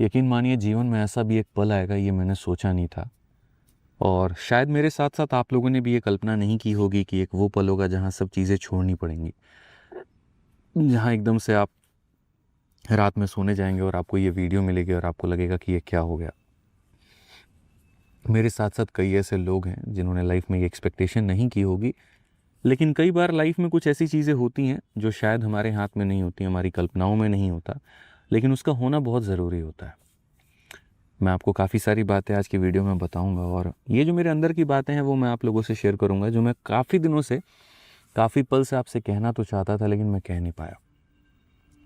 यकीन मानिए जीवन में ऐसा भी एक पल आएगा, ये मैंने सोचा नहीं था। और शायद मेरे साथ साथ आप लोगों ने भी ये कल्पना नहीं की होगी कि एक वो पल होगा जहाँ सब चीज़ें छोड़नी पड़ेंगी, जहाँ एकदम से आप रात में सोने जाएंगे और आपको ये वीडियो मिलेगी और आपको लगेगा कि ये क्या हो गया। मेरे साथ साथ कई ऐसे लोग हैं जिन्होंने लाइफ में ये एक्सपेक्टेशन नहीं की होगी, लेकिन कई बार लाइफ में कुछ ऐसी चीज़ें होती हैं जो शायद हमारे हाथ में नहीं होती, हमारी कल्पनाओं में नहीं होता, लेकिन उसका होना बहुत ज़रूरी होता है। मैं आपको काफ़ी सारी बातें आज की वीडियो में बताऊंगा, और ये जो मेरे अंदर की बातें हैं वो मैं आप लोगों से शेयर करूंगा, जो मैं काफ़ी दिनों से, काफ़ी पल से आपसे कहना तो चाहता था लेकिन मैं कह नहीं पाया।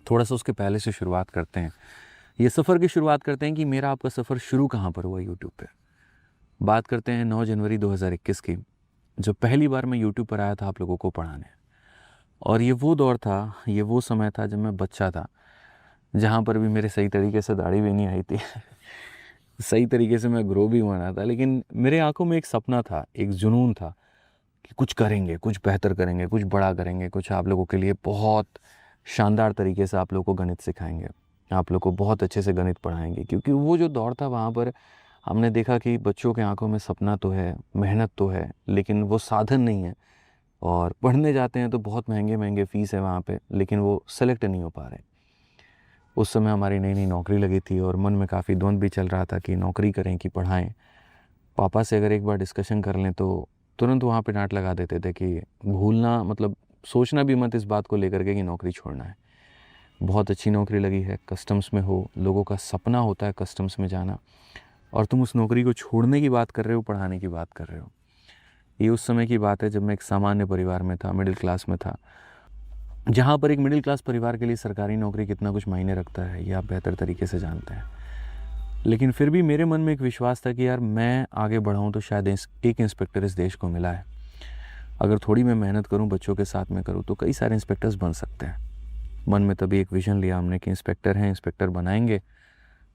थोड़ा सा उसके पहले से शुरुआत करते हैं, ये सफ़र की शुरुआत करते हैं कि मेरा आपका सफ़र शुरू कहाँ पर हुआ यूट्यूब पे। बात करते हैं 9 जनवरी 2021 की, जब पहली बार मैं यूट्यूब पर आया था आप लोगों को पढ़ाने। और ये वो दौर था, ये वो समय था जब मैं बच्चा था, जहाँ पर भी मेरे सही तरीके से दाढ़ी भी नहीं आई थी सही तरीके से मैं ग्रो भी हुआ ना था, लेकिन मेरे आंखों में एक सपना था, एक जुनून था कि कुछ करेंगे, कुछ बेहतर करेंगे, कुछ बड़ा करेंगे, कुछ आप लोगों के लिए बहुत शानदार तरीके से आप लोगों को गणित सिखाएंगे, आप लोग को बहुत अच्छे से गणित पढ़ाएंगे। क्योंकि वो जो दौर था वहाँ पर हमने देखा कि बच्चों के आंखों में सपना तो है, मेहनत तो है, लेकिन वो साधन नहीं है। और पढ़ने जाते हैं तो बहुत महंगे महंगे फ़ीस है वहाँ पे, लेकिन वो सेलेक्ट नहीं हो पा रहे। उस समय हमारी नई नई नौकरी लगी थी और मन में काफ़ी द्वंद्व भी चल रहा था कि नौकरी करें कि पढ़ाएं। पापा से अगर एक बार डिस्कशन कर लें तो तुरंत वहाँ पे डांट लगा देते थे कि भूलना, मतलब सोचना भी मत इस बात को लेकर के कि नौकरी छोड़ना है। बहुत अच्छी नौकरी लगी है, कस्टम्स में हो, लोगों का सपना होता है कस्टम्स में जाना, और तुम उस नौकरी को छोड़ने की बात कर रहे हो, पढ़ाने की बात कर रहे हो। ये उस समय की बात है जब मैं एक सामान्य परिवार में था, मिडिल क्लास में था, जहाँ पर एक मिडिल क्लास परिवार के लिए सरकारी नौकरी कितना कुछ मायने रखता है ये आप बेहतर तरीके से जानते हैं। लेकिन फिर भी मेरे मन में एक विश्वास था कि यार मैं आगे बढ़ाऊँ तो शायद एक इंस्पेक्टर इस देश को मिला है, अगर थोड़ी मैं मेहनत करूँ, बच्चों के साथ में करूँ, तो कई सारे इंस्पेक्टर्स बन सकते हैं। मन में तभी एक विज़न लिया हमने कि इंस्पेक्टर हैं, इंस्पेक्टर बनाएंगे,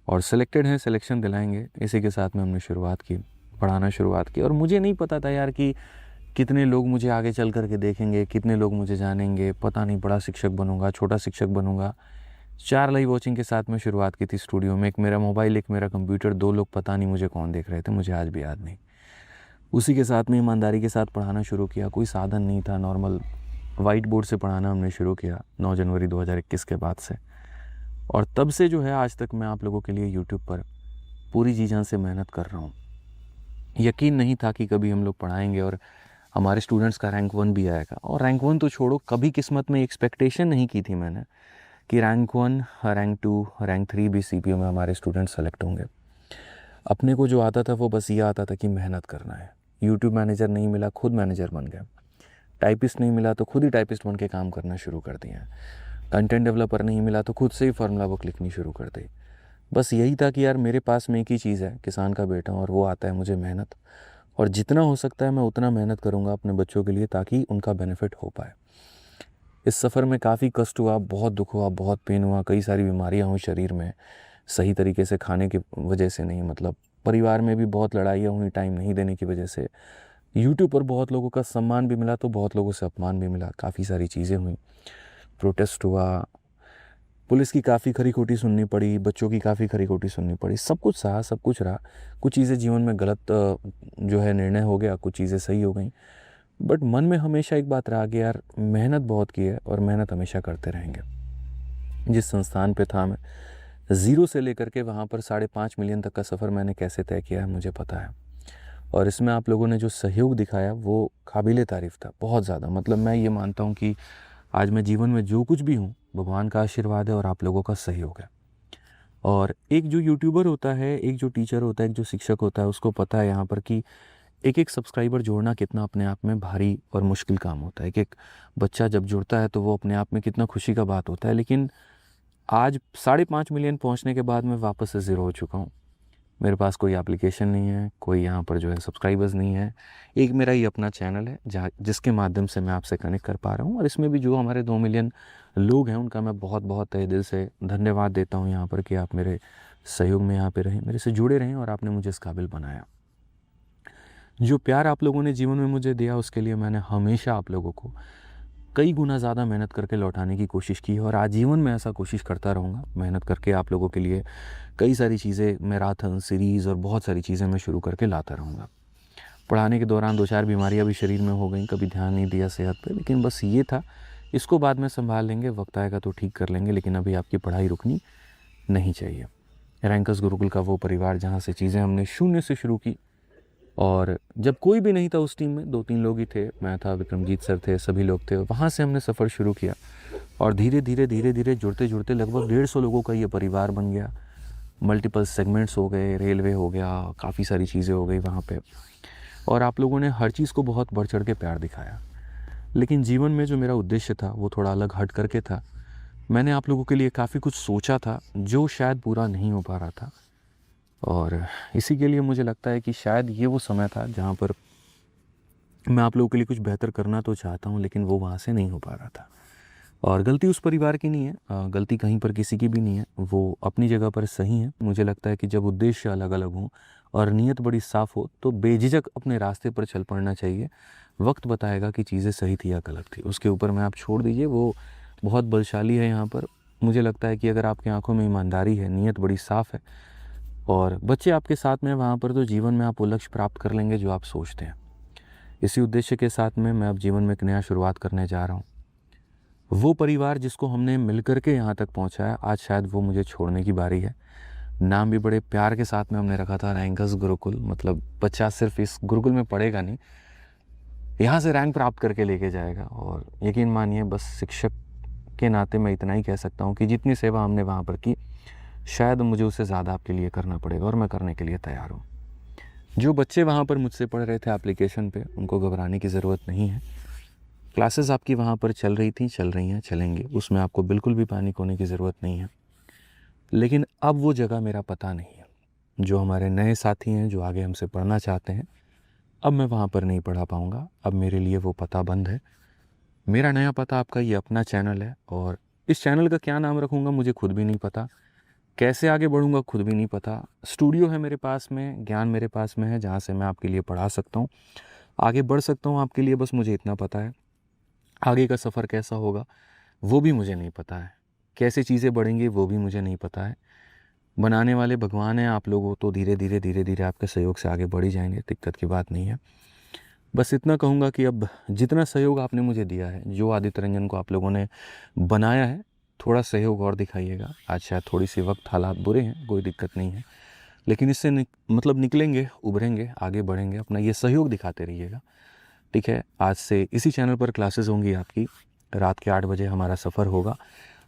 और सिलेक्टेड हैं, सिलेक्शन दिलाएंगे। इसी के साथ में हमने शुरुआत की, पढ़ाना शुरुआत की। और मुझे नहीं पता था यार कि कितने लोग मुझे आगे चल कर के देखेंगे, कितने लोग मुझे जानेंगे, पता नहीं। बड़ा शिक्षक बनूंगा, छोटा शिक्षक बनूंगा। 4 लाइव वॉचिंग के साथ में शुरुआत की थी स्टूडियो में, एक मेरा मोबाइल, एक मेरा कंप्यूटर, 2 लोग, पता नहीं मुझे कौन देख रहे थे, मुझे आज भी याद नहीं। उसी के साथ में ईमानदारी के साथ पढ़ाना शुरू किया, कोई साधन नहीं था, नॉर्मल वाइट बोर्ड से पढ़ाना हमने शुरू किया 9 जनवरी 2021 के बाद से। और तब से जो है आज तक मैं आप लोगों के लिए यूट्यूब पर पूरी जी जान से मेहनत कर रहा हूँ। यकीन नहीं था कि कभी हम लोग पढ़ाएंगे और हमारे स्टूडेंट्स का रैंक 1 भी आएगा। और रैंक 1 तो छोड़ो, कभी किस्मत में एक्सपेक्टेशन नहीं की थी मैंने कि रैंक 1, रैंक 2, रैंक 3 भी सीपीयू में हमारे स्टूडेंट सेलेक्ट होंगे। अपने को जो आता था वो बस ये आता था कि मेहनत करना है। यूट्यूब मैनेजर नहीं मिला, खुद मैनेजर बन गया। टाइपिस्ट नहीं मिला तो खुद ही टाइपिस्ट बन के काम करना शुरू कर दिया। कंटेंट डेवलपर नहीं मिला तो खुद से ही फार्मूला बुक लिखनी शुरू कर दी। बस यही था कि यार मेरे पास में एक ही चीज़ है, किसान का बेटा, और वो आता है मुझे मेहनत। और जितना हो सकता है मैं उतना मेहनत करूँगा अपने बच्चों के लिए, ताकि उनका बेनिफिट हो पाए। इस सफ़र में काफ़ी कष्ट हुआ, बहुत दुख हुआ, बहुत पेन हुआ, कई सारी बीमारियाँ हुई शरीर में, सही तरीके से खाने की वजह से नहीं, मतलब परिवार में भी बहुत लड़ाइयाँ हुई टाइम नहीं देने की वजह से। यूट्यूब पर बहुत लोगों का सम्मान भी मिला तो बहुत लोगों से अपमान भी मिला, काफ़ी सारी चीज़ें हुई, प्रोटेस्ट हुआ, पुलिस की काफ़ी खरी खोटी सुननी पड़ी, बच्चों की काफ़ी खरी खोटी सुननी पड़ी, सब कुछ सहा, सब कुछ रहा। कुछ चीज़ें जीवन में गलत जो है निर्णय हो गया, कुछ चीज़ें सही हो गई। बट मन में हमेशा एक बात रहा कि यार मेहनत बहुत की है और मेहनत हमेशा करते रहेंगे। जिस संस्थान पे था मैं, ज़ीरो से लेकर के वहाँ पर 5.5 मिलियन तक का सफ़र मैंने कैसे तय किया है मुझे पता है। और इसमें आप लोगों ने जो सहयोग दिखाया वो काबिले तारीफ़ था, बहुत ज़्यादा। मतलब मैं ये मानता हूँ कि आज मैं जीवन में जो कुछ भी हूँ, भगवान का आशीर्वाद है और आप लोगों का सहयोग है। और एक जो यूट्यूबर होता है, एक जो टीचर होता है, एक जो शिक्षक होता है, उसको पता है यहाँ पर कि एक एक सब्सक्राइबर जोड़ना कितना अपने आप में भारी और मुश्किल काम होता है। एक एक बच्चा जब जुड़ता है तो वो अपने आप में कितना खुशी का बात होता है। लेकिन आज 5.5 मिलियन पहुँचने के बाद मैं वापस से ज़ीरो हो चुका हूँ। मेरे पास कोई एप्लीकेशन नहीं है, कोई यहाँ पर जो है सब्सक्राइबर्स नहीं है। एक मेरा ही अपना चैनल है जहाँ, जिसके माध्यम से मैं आपसे कनेक्ट कर पा रहा हूँ। और इसमें भी जो हमारे 2 मिलियन लोग हैं उनका मैं बहुत बहुत तहे दिल से धन्यवाद देता हूँ यहाँ पर कि आप मेरे सहयोग में यहाँ पे रहें, मेरे से जुड़े रहें, और आपने मुझे इस काबिल बनाया। जो प्यार आप लोगों ने जीवन में मुझे दिया उसके लिए मैंने हमेशा आप लोगों को कई गुना ज़्यादा मेहनत करके लौटाने की कोशिश की है और आजीवन में ऐसा कोशिश करता रहूँगा। मेहनत करके आप लोगों के लिए कई सारी चीज़ें, मैराथन, सीरीज़ और बहुत सारी चीज़ें मैं शुरू करके लाता रहूँगा। पढ़ाने के दौरान 2-4 बीमारियाँ भी शरीर में हो गई, कभी ध्यान नहीं दिया सेहत पे, लेकिन बस ये था, इसको बाद में सँभाल लेंगे, वक्त आएगा तो ठीक कर लेंगे, लेकिन अभी आपकी पढ़ाई रुकनी नहीं चाहिए। रैंकर्स गुरुकुल का वो परिवार जहाँ से चीज़ें हमने शून्य से शुरू की, और जब कोई भी नहीं था उस टीम में, 2-3 लोग ही थे, मैं था, विक्रमजीत सर थे, सभी लोग थे, वहाँ से हमने सफ़र शुरू किया और धीरे धीरे जुड़ते लगभग 150 लोगों का ये परिवार बन गया। मल्टीपल सेगमेंट्स हो गए, रेलवे हो गया, काफ़ी सारी चीज़ें हो गई वहाँ पे, और आप लोगों ने हर चीज़ को बहुत बढ़ चढ़ के प्यार दिखाया। लेकिन जीवन में जो मेरा उद्देश्य था वो थोड़ा अलग हट करके था। मैंने आप लोगों के लिए काफ़ी कुछ सोचा था जो शायद पूरा नहीं हो पा रहा था, और इसी के लिए मुझे लगता है कि शायद ये वो समय था जहाँ पर मैं आप लोगों के लिए कुछ बेहतर करना तो चाहता हूँ, लेकिन वो वहाँ से नहीं हो पा रहा था। और गलती उस परिवार की नहीं है, गलती कहीं पर किसी की भी नहीं है, वो अपनी जगह पर सही है। मुझे लगता है कि जब उद्देश्य अलग अलग हों और नीयत बड़ी साफ़ हो तो बेझिझक अपने रास्ते पर चल पड़ना चाहिए। वक्त बताएगा कि चीज़ें सही थी या गलत थी, उसके ऊपर में आप छोड़ दीजिए, वो बहुत बलशाली है यहाँ पर। मुझे लगता है कि अगर आपकी आंखों में ईमानदारी है, नीयत बड़ी साफ़ है और बच्चे आपके साथ में वहाँ पर, तो जीवन में आप वो लक्ष्य प्राप्त कर लेंगे जो आप सोचते हैं। इसी उद्देश्य के साथ में मैं अब जीवन में एक नया शुरुआत करने जा रहा हूँ। वो परिवार जिसको हमने मिल कर के यहाँ तक पहुँचाया, आज शायद वो मुझे छोड़ने की बारी है। नाम भी बड़े प्यार के साथ में हमने रखा था, रैंकर्स गुरुकुल। मतलब बच्चा सिर्फ इस गुरुकुल में पढ़ेगा नहीं, यहाँ से रैंक प्राप्त करके लेके जाएगा। और यकीन मानिए, बस शिक्षक के नाते मैं इतना ही कह सकता हूँ कि जितनी सेवा हमने वहाँ पर की, शायद मुझे उससे ज़्यादा आपके लिए करना पड़ेगा, और मैं करने के लिए तैयार हूँ। जो बच्चे वहाँ पर मुझसे पढ़ रहे थे एप्लीकेशन पे, उनको घबराने की ज़रूरत नहीं है। क्लासेस आपकी वहाँ पर चल रही थी, चल रही हैं, चलेंगी, उसमें आपको बिल्कुल भी पैनिक होने की ज़रूरत नहीं है। लेकिन अब वो जगह मेरा पता नहीं है। जो हमारे नए साथी हैं, जो आगे हमसे पढ़ना चाहते हैं, अब मैं वहाँ पर नहीं पढ़ा पाऊँगा। अब मेरे लिए वो पता बंद है। मेरा नया पता आपका ये अपना चैनल है, और इस चैनल का क्या नाम रखूँगा मुझे खुद भी नहीं पता। कैसे आगे बढ़ूँगा खुद भी नहीं पता। स्टूडियो है मेरे पास में, ज्ञान मेरे पास में है, जहाँ से मैं आपके लिए पढ़ा सकता हूँ, आगे बढ़ सकता हूँ आपके लिए, बस मुझे इतना पता है। आगे का सफ़र कैसा होगा वो भी मुझे नहीं पता है, कैसे चीज़ें बढ़ेंगी वो भी मुझे नहीं पता है। बनाने वाले भगवान हैं, आप लोग, तो धीरे धीरे आपके सहयोग से आगे बढ़ ही जाएंगे, दिक्कत की बात नहीं है। बस इतना कहूँगा कि अब जितना सहयोग आपने मुझे दिया है, जो आदित्य रंजन को आप लोगों ने बनाया है, थोड़ा सहयोग और दिखाइएगा। आज शायद थोड़ी सी वक्त हालात बुरे हैं, कोई दिक्कत नहीं है, लेकिन इससे मतलब निकलेंगे, उभरेंगे, आगे बढ़ेंगे। अपना ये सहयोग दिखाते रहिएगा, ठीक है। आज से इसी चैनल पर क्लासेस होंगी आपकी, रात के 8 बजे हमारा सफ़र होगा।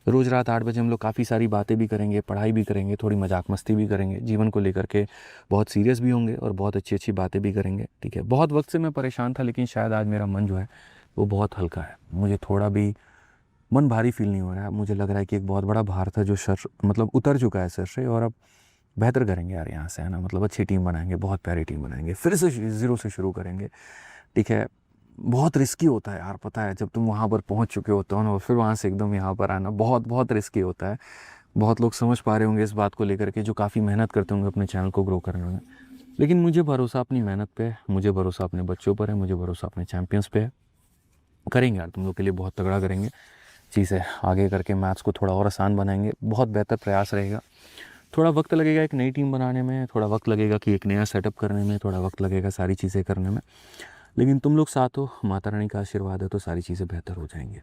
रोज़ रात 8 बजे हम लोग काफ़ी सारी बातें भी करेंगे, पढ़ाई भी करेंगे, थोड़ी मजाक मस्ती भी करेंगे, जीवन को लेकर के बहुत सीरियस भी होंगे और बहुत अच्छी अच्छी बातें भी करेंगे, ठीक है। बहुत वक्त से मैं परेशान था, लेकिन शायद आज मेरा मन जो है वो बहुत हल्का है। मुझे थोड़ा भी मन भारी फील नहीं हो रहा है। मुझे लग रहा है कि एक बहुत बड़ा भार था जो मतलब उतर चुका है सर से, और अब बेहतर करेंगे यार यहाँ से, है ना। मतलब अच्छी टीम बनाएंगे, बहुत प्यारी टीम बनाएंगे, फिर से ज़ीरो से शुरू करेंगे, ठीक है। बहुत रिस्की होता है यार, पता है, जब तुम वहाँ पर पहुँच चुके होते हो ना, और फिर वहाँ से एकदम यहाँ पर आना बहुत बहुत रिस्की होता है। बहुत लोग समझ पा रहे होंगे इस बात को लेकर के, जो काफ़ी मेहनत करते होंगे अपने चैनल को ग्रो करने में। लेकिन मुझे भरोसा अपनी मेहनत पे है, मुझे भरोसा अपने बच्चों पर है, मुझे भरोसा अपने चैम्पियंस पे है। करेंगे यार, तुम लोग के लिए बहुत तगड़ा करेंगे चीज़ें, आगे करके मैथ्स को थोड़ा और आसान बनाएंगे, बहुत बेहतर प्रयास रहेगा। थोड़ा वक्त लगेगा एक नई टीम बनाने में, थोड़ा वक्त लगेगा कि एक नया सेटअप करने में, थोड़ा वक्त लगेगा सारी चीज़ें करने में, लेकिन तुम लोग साथ हो, माता रानी का आशीर्वाद है, तो सारी चीज़ें बेहतर हो जाएंगी।